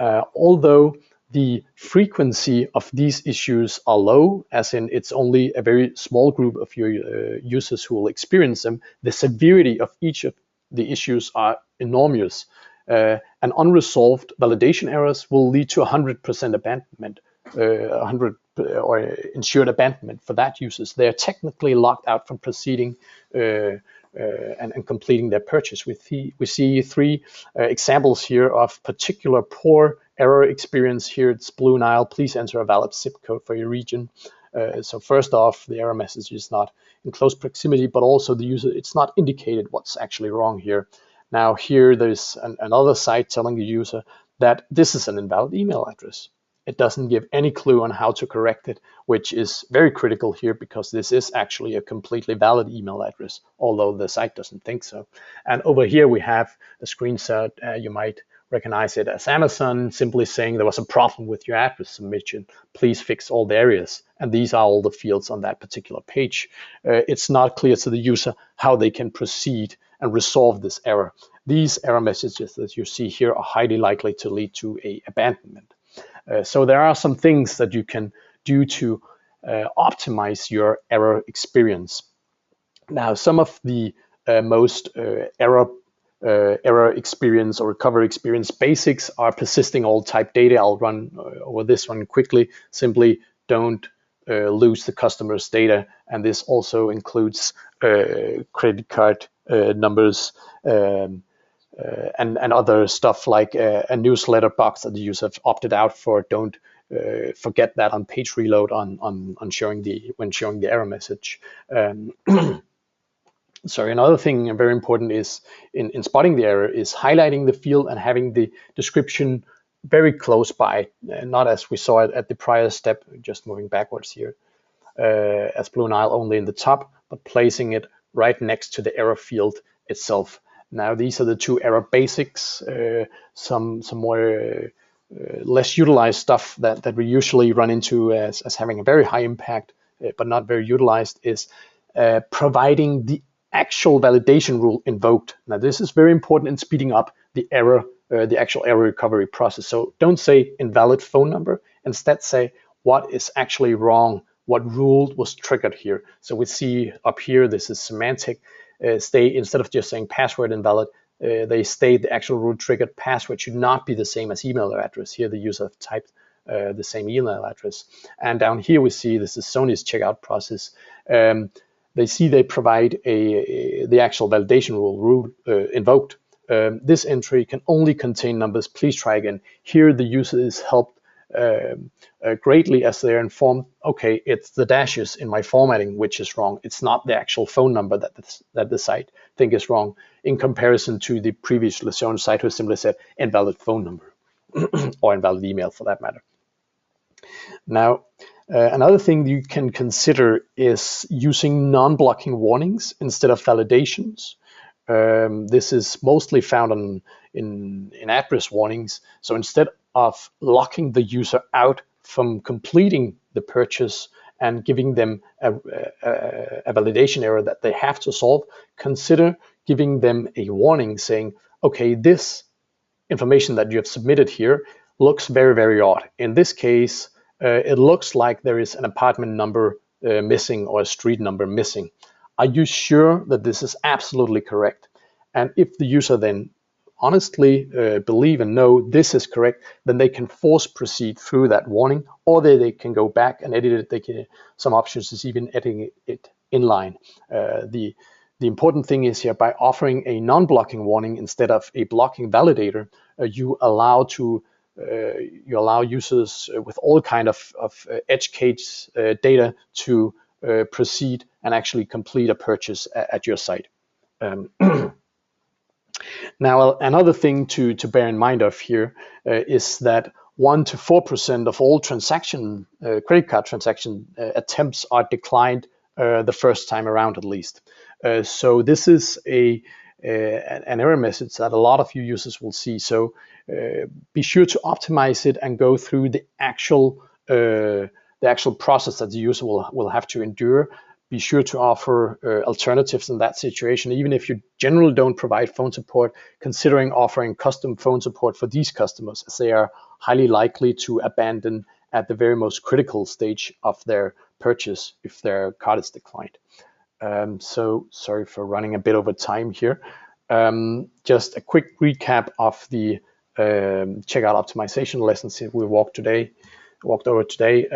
Although the frequency of these issues are low, as in it's only a very small group of your users who will experience them, the severity of each of the issues are enormous. And unresolved validation errors will lead to 100% abandonment, 100 or ensured abandonment for that users. They are technically locked out from proceeding and completing their purchase. We see three examples here of particular poor error experience. Here it's Blue Nile. Please enter a valid zip code for your region. So first off, the error message is not in close proximity, but also the user, it's not indicated what's actually wrong here. Now here there's another site telling the user that this is an invalid email address. It doesn't give any clue on how to correct it, which is very critical here because this is actually a completely valid email address, although the site doesn't think so. And over here we have a screenshot. You might recognize it as Amazon simply saying there was a problem with your address submission. Please fix all the areas. And these are all the fields on that particular page. It's not clear to the user how they can proceed and resolve this error. These error messages that you see here are highly likely to lead to an abandonment. So there are some things that you can do to optimize your error experience. Now, some of the most error experience or recovery experience basics are persisting all type data. I'll run over this one quickly. Simply don't lose the customer's data, and this also includes credit card numbers and other stuff like a newsletter box that the user have opted out for. Don't forget that on page reload when showing the error message. Sorry, another thing very important is in spotting the error is highlighting the field and having the description very close by, not as we saw it at the prior step, just moving backwards here, as Blue Nile only in the top, but placing it right next to the error field itself. Now, these are the two error basics. Some more less utilized stuff that we usually run into as having a very high impact, but not very utilized, is providing the actual validation rule invoked. Now, this is very important in speeding up the error the actual error recovery process. So don't say invalid phone number. Instead say what is actually wrong, what rule was triggered here. So we see up here, this is semantic. Instead of just saying password invalid, they state the actual rule triggered password should not be the same as email address. Here the user typed the same email address. And down here we see this is Sony's checkout process. They provide the actual validation rule invoked. This entry can only contain numbers. Please try again. Here the user is helped greatly as they're informed, okay, it's the dashes in my formatting which is wrong. It's not the actual phone number that the site think is wrong, in comparison to the previously shown site who simply said invalid phone number or invalid email for that matter. Now, another thing you can consider is using non-blocking warnings instead of validations. This is mostly found in address warnings. So instead of locking the user out from completing the purchase and giving them a validation error that they have to solve, consider giving them a warning saying, okay, this information that you have submitted here looks very, very odd. In this case, it looks like there is an apartment number missing or a street number missing. Are you sure that this is absolutely correct? And if the user then honestly believe and know this is correct, then they can force proceed through that warning, or they can go back and edit it. Some options is even editing it inline. The important thing is here, by offering a non-blocking warning instead of a blocking validator, you allow users with all kind of edge case data to proceed and actually complete a purchase at your site. Now, another thing to bear in mind of here is that 1 to 4% of all credit card transaction attempts are declined the first time around at least. So this is an error message that a lot of you users will see. So be sure to optimize it and go through the actual process that the user will have to endure. Be sure to offer alternatives in that situation. Even if you generally don't provide phone support, considering offering custom phone support for these customers, as they are highly likely to abandon at the very most critical stage of their purchase if their card is declined. So sorry for running a bit over time here. Just a quick recap of the checkout optimization lessons that we walked over today.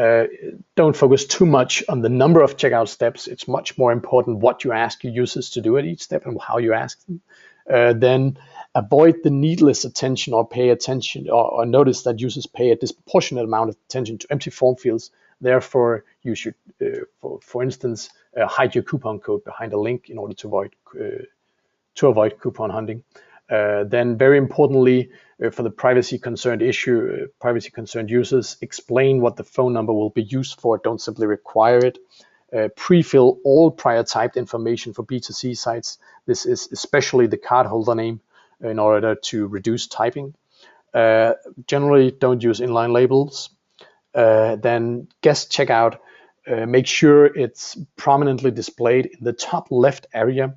Don't focus too much on the number of checkout steps. It's much more important what you ask your users to do at each step and how you ask them. Then avoid the needless attention or pay attention or notice that users pay a disproportionate amount of attention to empty form fields. Therefore, you should, for instance, hide your coupon code behind a link in order to avoid coupon hunting. Then, very importantly, for the privacy concerned users, explain what the phone number will be used for. Don't simply require it. Pre-fill all prior typed information for B2C sites. This is especially the cardholder name in order to reduce typing. Generally, don't use inline labels. Then guest checkout, make sure it's prominently displayed in the top left area,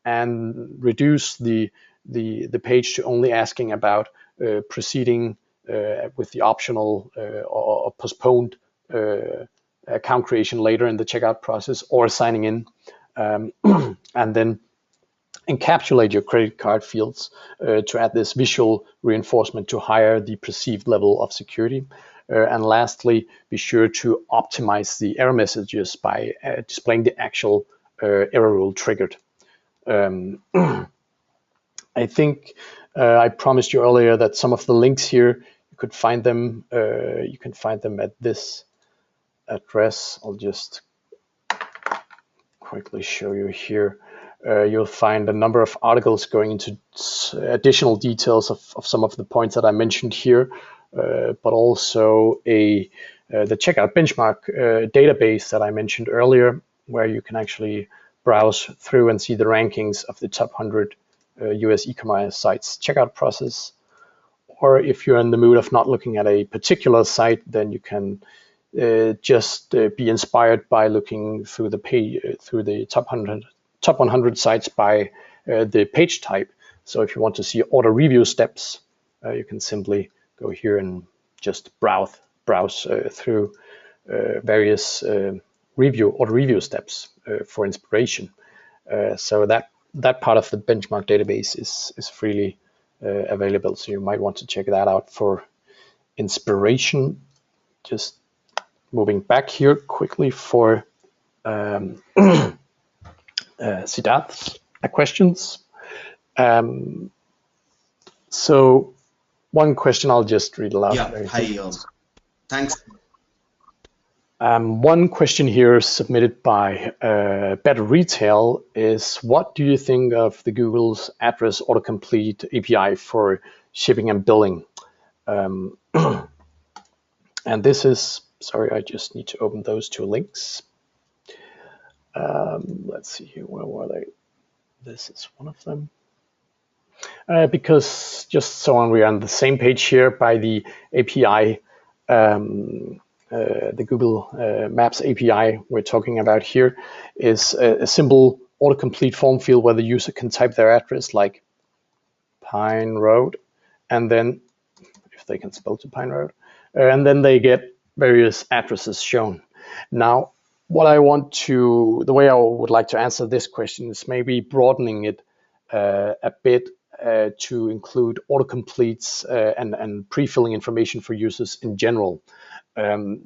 and reduce the page to only asking about proceeding with the optional or postponed account creation later in the checkout process or signing in. And then encapsulate your credit card fields to add this visual reinforcement to higher the perceived level of security. And lastly, be sure to optimize the error messages by displaying the actual error rule triggered. I think I promised you earlier that some of the links here, you could find them. You can find them at this address. I'll just quickly show you here. You'll find a number of articles going into additional details of some of the points that I mentioned here, but also the checkout benchmark database that I mentioned earlier, where you can actually browse through and see the rankings of the top 100 US e-commerce sites checkout process. Or if you're in the mood of not looking at a particular site, then you can just be inspired by looking through the page, through the top 100 sites by the page type. So if you want to see order review steps, you can simply go here and just browse through various auto review steps for inspiration. So that part of the benchmark database is freely available. So you might want to check that out for inspiration. Just moving back here quickly for Siddharth's questions. So one question I'll just read aloud. Yeah, hi. Thanks. One question here submitted by Better Retail is, what do you think of the Google's address autocomplete API for shipping and billing? And this is, sorry, I just need to open those two links. Let's see here, where were they? This is one of them. Because just so we're on the same page here by the API, the Google Maps API we're talking about here is a simple autocomplete form field where the user can type their address, like Pine Road, and then, if they can spell to Pine Road, and then they get various addresses shown. Now, the way I would like to answer this question is maybe broadening it a bit to include autocompletes and pre-filling information for users in general.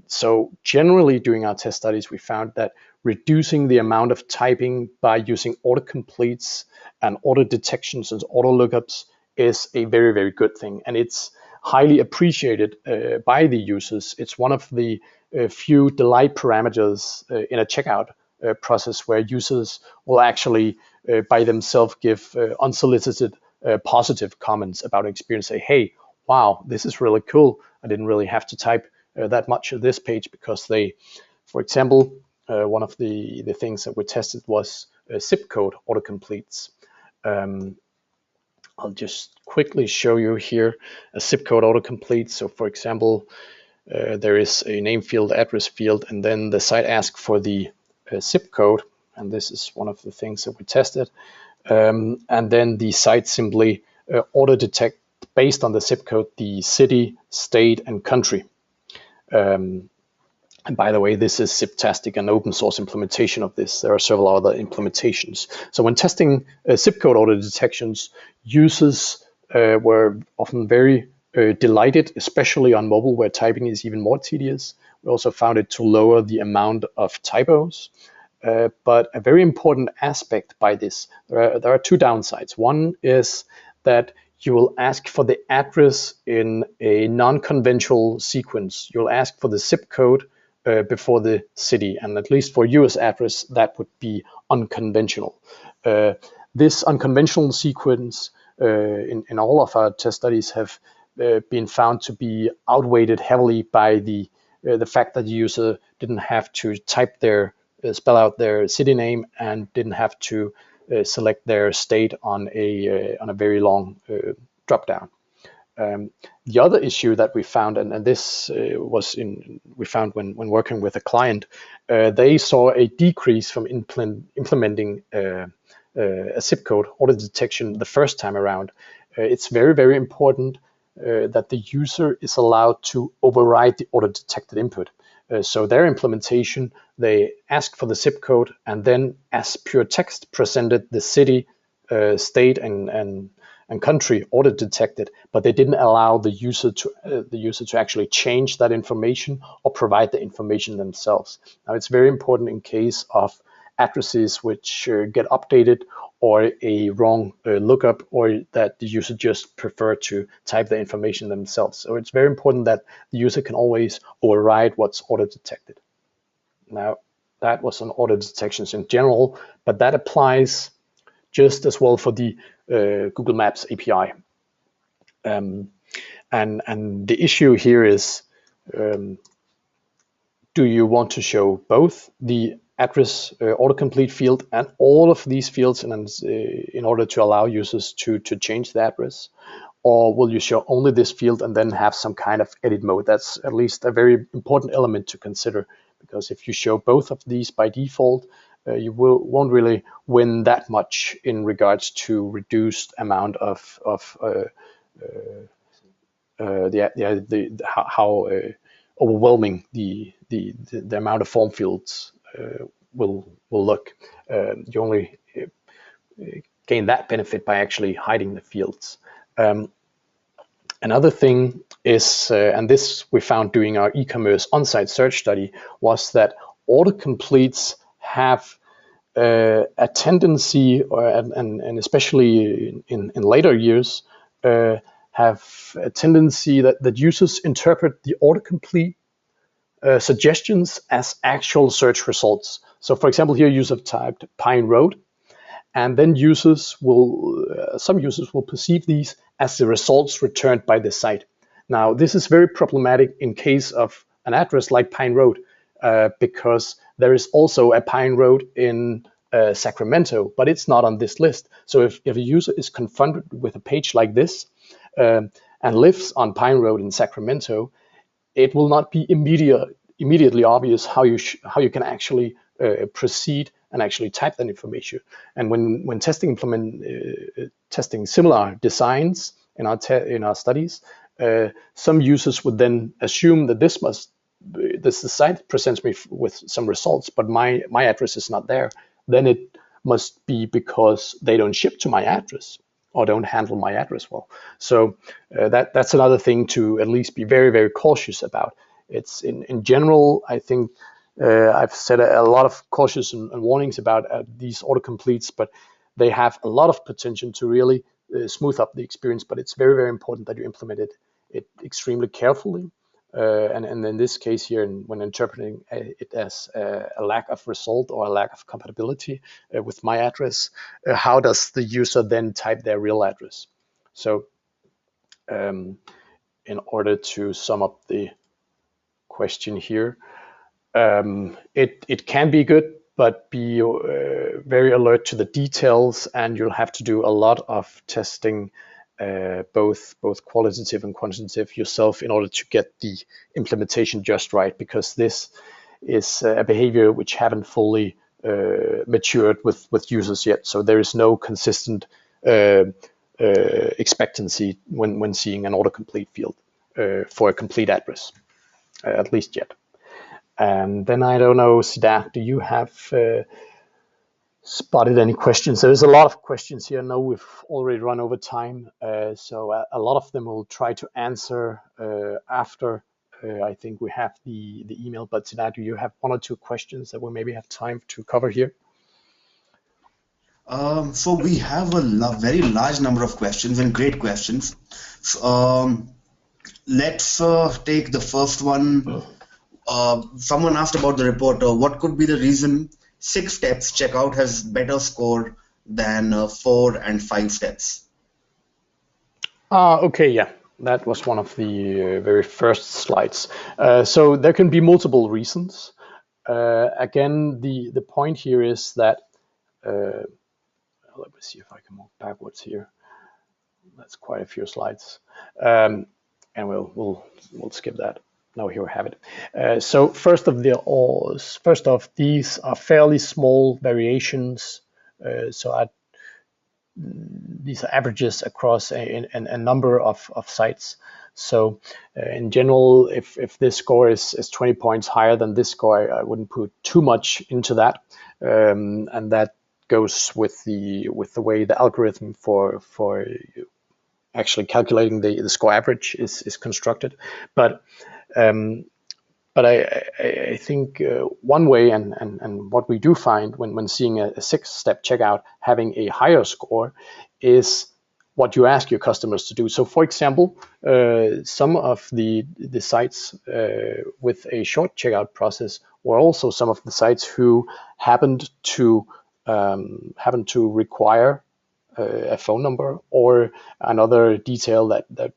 So generally, during our test studies, we found that reducing the amount of typing by using autocompletes and auto detections and auto lookups is a very, very good thing, and it's highly appreciated by the users. It's one of the few delight parameters in a checkout process where users will actually by themselves give unsolicited positive comments about experience. Say, hey, wow, this is really cool. I didn't really have to type that much of this page, because they, for example, one of the things that we tested was zip code autocompletes. I'll just quickly show you here a zip code autocomplete. So for example, there is a name field, address field, and then the site asks for the zip code. And this is one of the things that we tested. And then the site simply auto detect based on the zip code, the city, state, and country. And by the way, this is Ziptastic, an open source implementation of this. There are several other implementations. So when testing zip code auto detections, users were often very delighted, especially on mobile where typing is even more tedious. We also found it to lower the amount of typos. But a very important aspect by this, there are two downsides. One is that you will ask for the address in a non-conventional sequence. You'll ask for the zip code before the city, and at least for US address, that would be unconventional. This unconventional sequence in all of our test studies have been found to be outweighed heavily by the fact that the user didn't have to type spell out their city name and didn't have to select their state on a very long drop down. The other issue that we found, and this we found when working with a client, they saw a decrease from implementing a zip code auto detection the first time around. It's very, very important that the user is allowed to override the auto detected input. So their implementation, they asked for the zip code and then as pure text presented the city, state, and country auto detected, but they didn't allow the user to actually change that information or provide the information themselves. Now, it's very important in case of addresses which get updated or a wrong lookup, or that the user just prefer to type the information themselves. So it's very important that the user can always override what's auto detected. Now, that was on auto detections in general, but that applies just as well for the Google Maps API. And the issue here is, do you want to show both the address autocomplete field and all of these fields in order to allow users to change the address? Or will you show only this field and then have some kind of edit mode? That's at least a very important element to consider, because if you show both of these by default, you won't really win that much in regards to reduced amount of how overwhelming the amount of form fields will look. You only gain that benefit by actually hiding the fields. Another thing is, and this we found doing our e-commerce on-site search study, was that autocompletes have a tendency, and especially in later years, have a tendency that users interpret the autocomplete suggestions as actual search results. So for example, here users have typed Pine Road, and then some users will perceive these as the results returned by the site. Now, this is very problematic in case of an address like Pine Road, because there is also a Pine Road in Sacramento, but it's not on this list. So if a user is confronted with a page like this and lives on Pine Road in Sacramento, it will not be immediately obvious how you can actually proceed and actually type that information. And when testing similar designs in our studies, some users would then assume that the site presents me with some results, but my address is not there. Then it must be because they don't ship to my address or don't handle my address well. So that's another thing to at least be very, very cautious about. It's in general, I think I've said a lot of cautious and warnings about these autocompletes, but they have a lot of potential to really smooth up the experience. But it's very, very important that you implement it extremely carefully. And in this case here, when interpreting it as a lack of result or a lack of compatibility with my address, how does the user then type their real address? So in order to sum up the question here, it can be good, but be very alert to the details, and you'll have to do a lot of testing, both qualitative and quantitative yourself, in order to get the implementation just right, because this is a behavior which haven't fully matured with users yet. So there is no consistent expectancy when seeing an autocomplete field for a complete address, at least yet. And then I don't know, Siddharth, do you have spotted any questions? There's a lot of questions here. I know we've already run over time, so a lot of them we'll try to answer after I think we have the email. But Siddharth, do you have one or two questions that we maybe have time to cover here? So we have a very large number of questions and great questions. Let's take the first one. Someone asked about the report. What could be the reason 6 steps checkout has better score than 4 and 5 steps? Okay, yeah, that was one of the very first slides. So there can be multiple reasons. Again, the point here is that, let me see if I can move backwards here. That's quite a few slides, and we'll skip that. No, here we have it. So first off, these are fairly small variations. These are averages across a number of sites. So in general, if this score is 20 points higher than this score, I wouldn't put too much into that. And that goes with the way the algorithm for actually calculating the score average is constructed. But I think one way, and what we do find when seeing a 6-step checkout having a higher score, is what you ask your customers to do. So for example, some of the sites with a short checkout process were also some of the sites who happened to require a phone number. Or another detail that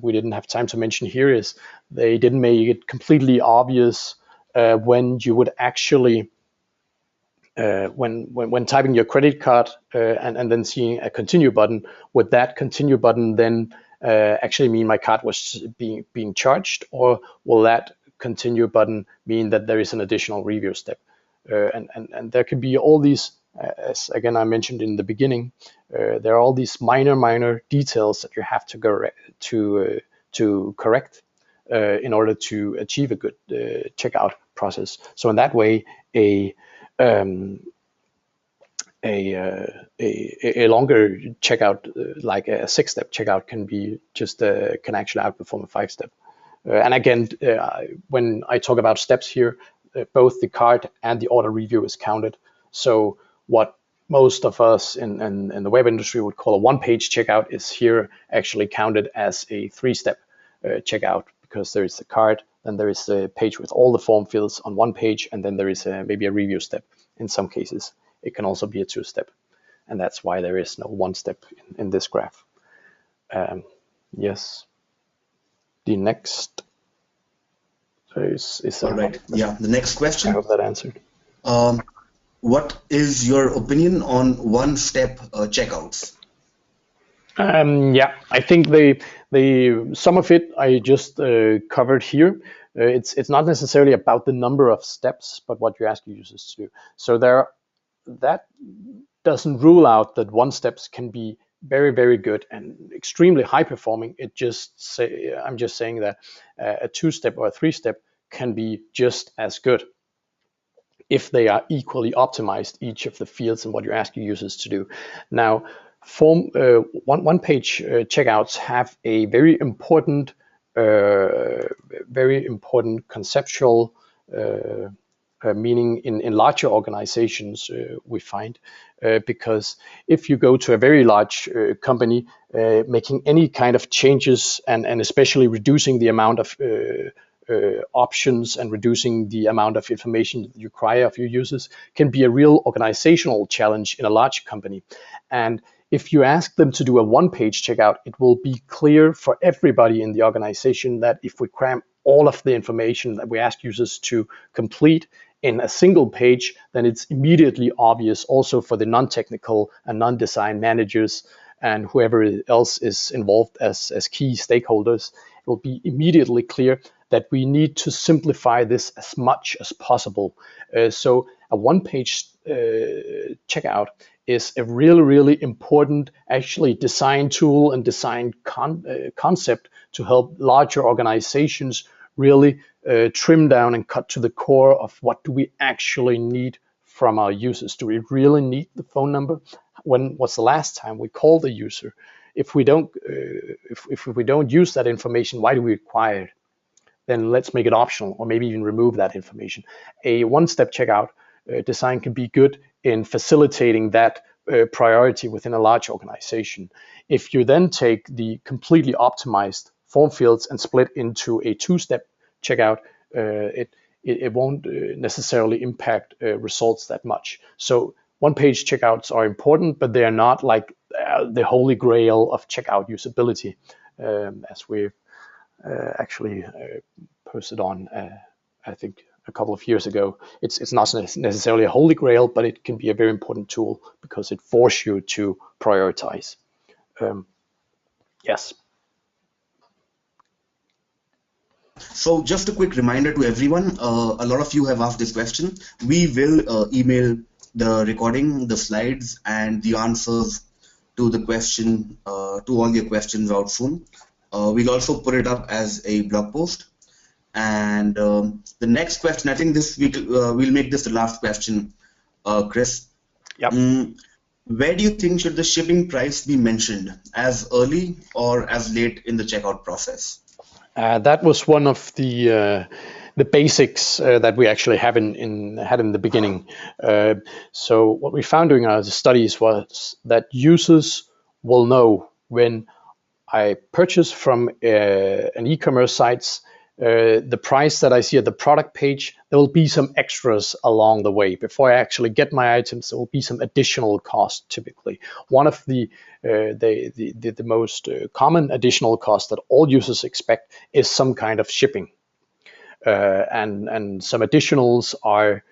we didn't have time to mention here is they didn't make it completely obvious when you would actually when typing your credit card and then seeing a continue button, would that continue button then actually mean my card was being charged, or will that continue button mean that there is an additional review step? And there could be all these, as again I mentioned in the beginning, there are all these minor details that you have to go to to correct in order to achieve a good checkout process. So in that way, a longer checkout, like a 6-step checkout, can actually outperform a 5-step. And again, when I talk about steps here, both the cart and the order review is counted. So what most of us in the web industry would call a one-page checkout is here actually counted as a 3-step checkout, because there is the cart, then there is a page with all the form fields on one page, and then there is maybe a review step. In some cases, it can also be a 2-step, and that's why there is no 1-step in this graph. Yes. The next is all right. Yeah, the next question. I hope that answered. What is your opinion on one-step checkouts? Yeah, I think some of it I just covered here. It's not necessarily about the number of steps, but what you ask your users to do. So that doesn't rule out that 1-steps can be very, very good and extremely high performing. I'm just saying that a 2-step or a 3-step can be just as good if they are equally optimized, each of the fields and what you ask your users to do. Now, one-page checkouts have a very important conceptual meaning in larger organizations, we find, because if you go to a very large company, making any kind of changes and especially reducing the amount of options and reducing the amount of information you require of your users can be a real organizational challenge in a large company. And if you ask them to do a one-page checkout, it will be clear for everybody in the organization that if we cram all of the information that we ask users to complete in a single page, then it's immediately obvious also for the non-technical and non-design managers and whoever else is involved as key stakeholders. It will be immediately clear that we need to simplify this as much as possible. So a one-page checkout is a really, really important actually design tool and design concept to help larger organizations really trim down and cut to the core of what do we actually need from our users. Do we really need the phone number? When was the last time we called the user? If we don't use that information, why do we require it? Then let's make it optional, or maybe even remove that information. A one-step checkout design can be good in facilitating that priority within a large organization. If you then take the completely optimized form fields and split into a 2-step checkout, it won't necessarily impact results that much. So one-page checkouts are important, but they are not like the holy grail of checkout usability, as we've actually posted on, I think, a couple of years ago. It's not necessarily a holy grail, but it can be a very important tool because it forces you to prioritize. Yes. So just a quick reminder to everyone, a lot of you have asked this question. We will email the recording, the slides, and the answers to the question, to all your questions out soon. We'll also put it up as a blog post. And the next question, I think this week we'll make this the last question, Chris. Yep. Where do you think should the shipping price be mentioned, as early or as late in the checkout process? That was one of the basics that we actually had in the beginning. So what we found during our studies was that users will know when I purchase from an e-commerce sites, the price that I see at the product page, there will be some extras along the way. Before I actually get my items, there will be some additional cost typically. One of the most common additional cost that all users expect is some kind of shipping. And some additionals are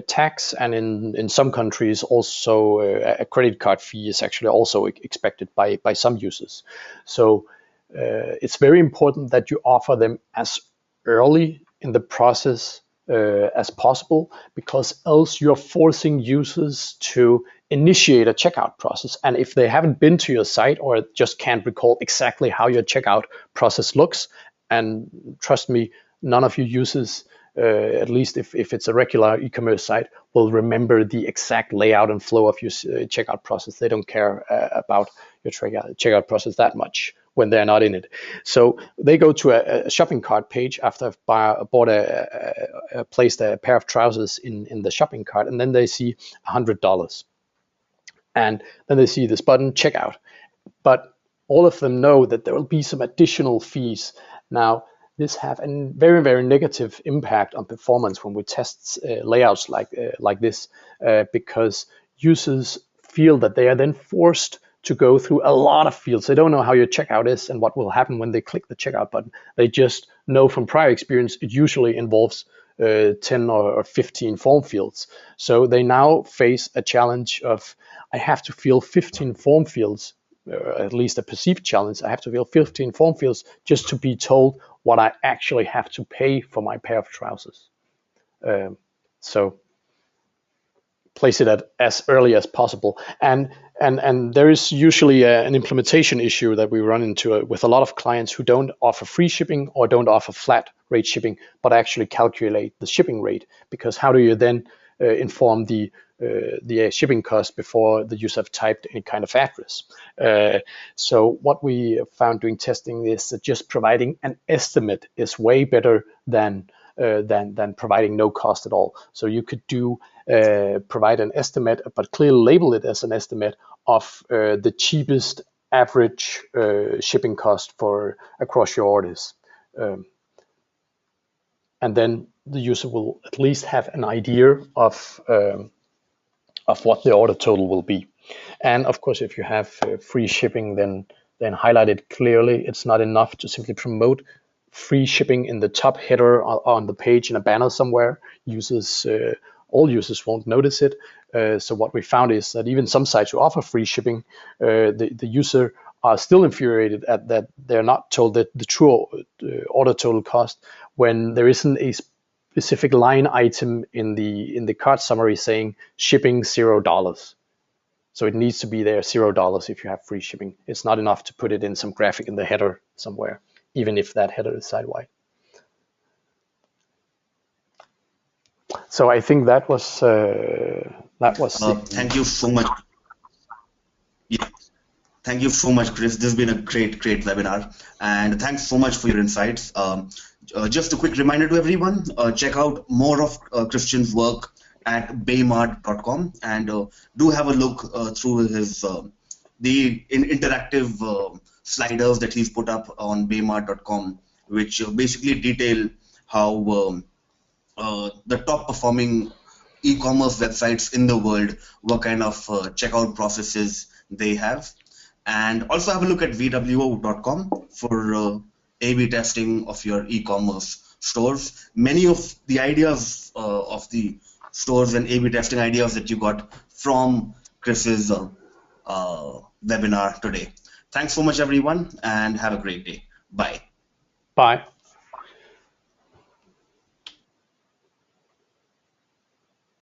tax, and in some countries also a credit card fee is actually also expected by some users. So it's very important that you offer them as early in the process as possible, because else you're forcing users to initiate a checkout process. And if they haven't been to your site or just can't recall exactly how your checkout process looks, and trust me, none of you users, at least if it's a regular e-commerce site, will remember the exact layout and flow of your checkout process. They don't care about your checkout process that much when they're not in it. So they go to a shopping cart page after I've placed a pair of trousers in the shopping cart, and then they see $100. And then they see this button, checkout. But all of them know that there will be some additional fees. Now, this have a very, very negative impact on performance when we test layouts like this, because users feel that they are then forced to go through a lot of fields. They don't know how your checkout is and what will happen when they click the checkout button. They just know from prior experience it usually involves 10 or 15 form fields. So they now face a challenge of, I have to fill 15 form fields, at least a perceived challenge. I have to fill 15 form fields just to be told what I actually have to pay for my pair of trousers. So place it at as early as possible. And there is usually an implementation issue that we run into with a lot of clients who don't offer free shipping or don't offer flat rate shipping, but actually calculate the shipping rate. Because how do you then inform the shipping cost before the user have typed any kind of address? So what we found doing testing is that just providing an estimate is way better than providing no cost at all. So you could provide an estimate, but clearly label it as an estimate of the cheapest average shipping cost for across your orders. And then the user will at least have an idea of what the order total will be. And of course, if you have free shipping, then highlight it clearly. It's not enough to simply promote free shipping in the top header on the page in a banner somewhere. All users won't notice it. So what we found is that even some sites who offer free shipping, the user are still infuriated at that they're not told that the true order total cost when there isn't a specific line item in the cart summary saying shipping $0. So it needs to be there $0 if you have free shipping. It's not enough to put it in some graphic in the header somewhere, even if that header is site-wide. So I think that was Thank you so much. Yeah. Thank you so much, Chris. This has been a great webinar, and thanks so much for your insights. Just a quick reminder to everyone: check out more of Christian's work at baymard.com, and do have a look through his the interactive sliders that he's put up on baymard.com, which basically detail how the top performing e-commerce websites in the world, what kind of checkout processes they have. And also have a look at vwo.com for A/B testing of your e-commerce stores. Many of the ideas of the stores and A/B testing ideas that you got from Chris's webinar today. Thanks so much, everyone, and have a great day. Bye. Bye.